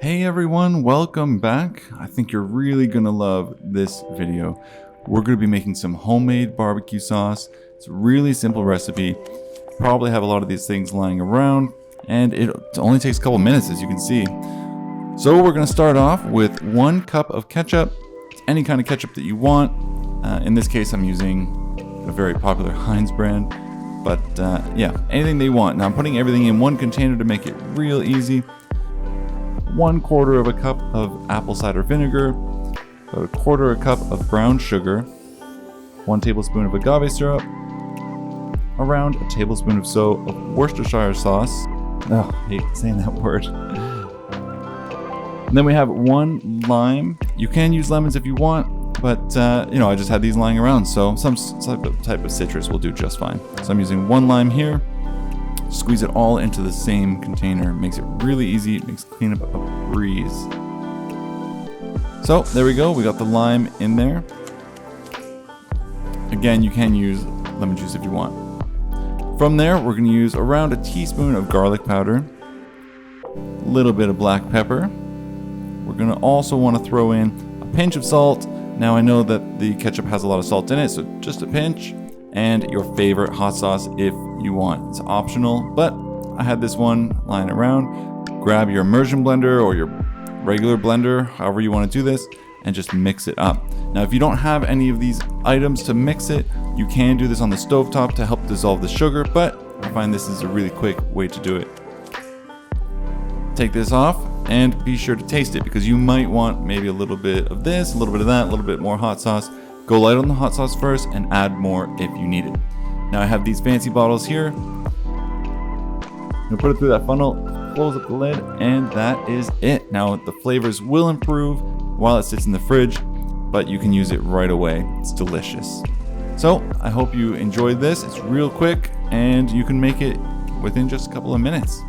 Hey everyone, welcome back. I think you're really gonna love this video. We're gonna be making some homemade barbecue sauce. It's a really simple recipe. Probably have a lot of these things lying around, and it only takes a couple minutes, as you can see. So we're gonna start off with 1 cup of ketchup, any kind of ketchup that you want. In this case, I'm using a very popular Heinz brand, but yeah, anything they want. Now I'm putting everything in one container to make it real easy. 1/4 of a cup of apple cider vinegar, about 1/4 cup of brown sugar, 1 tablespoon of agave syrup, around a tablespoon or so of Worcestershire sauce. Oh, I hate saying that word. And then we have 1 lime. You can use lemons if you want, but I just had these lying around, so some type of citrus will do just fine. So I'm using 1 lime here. Squeeze it all into the same container. Makes it really easy. It makes cleanup a breeze. So there we go. We got the lime in there. Again, you can use lemon juice if you want. From there, we're going to use around a teaspoon of garlic powder, a little bit of black pepper. We're going to also want to throw in a pinch of salt. Now I know that the ketchup has a lot of salt in it, so just a pinch. And your favorite hot sauce if you want. It's optional, but I had this one lying around. Grab your immersion blender or your regular blender, however you want to do this, and just mix it up. Now, if you don't have any of these items to mix it, you can do this on the stovetop to help dissolve the sugar, but I find this is a really quick way to do it. Take this off and be sure to taste it, because you might want maybe a little bit of this, a little bit of that, a little bit more hot sauce. Go light on the hot sauce first and add more if you need it. Now I have these fancy bottles here. I'm gonna put it through that funnel, close up the lid, and that is it. Now the flavors will improve while it sits in the fridge, but you can use it right away. It's delicious. So I hope you enjoyed this. It's real quick and you can make it within just a couple of minutes.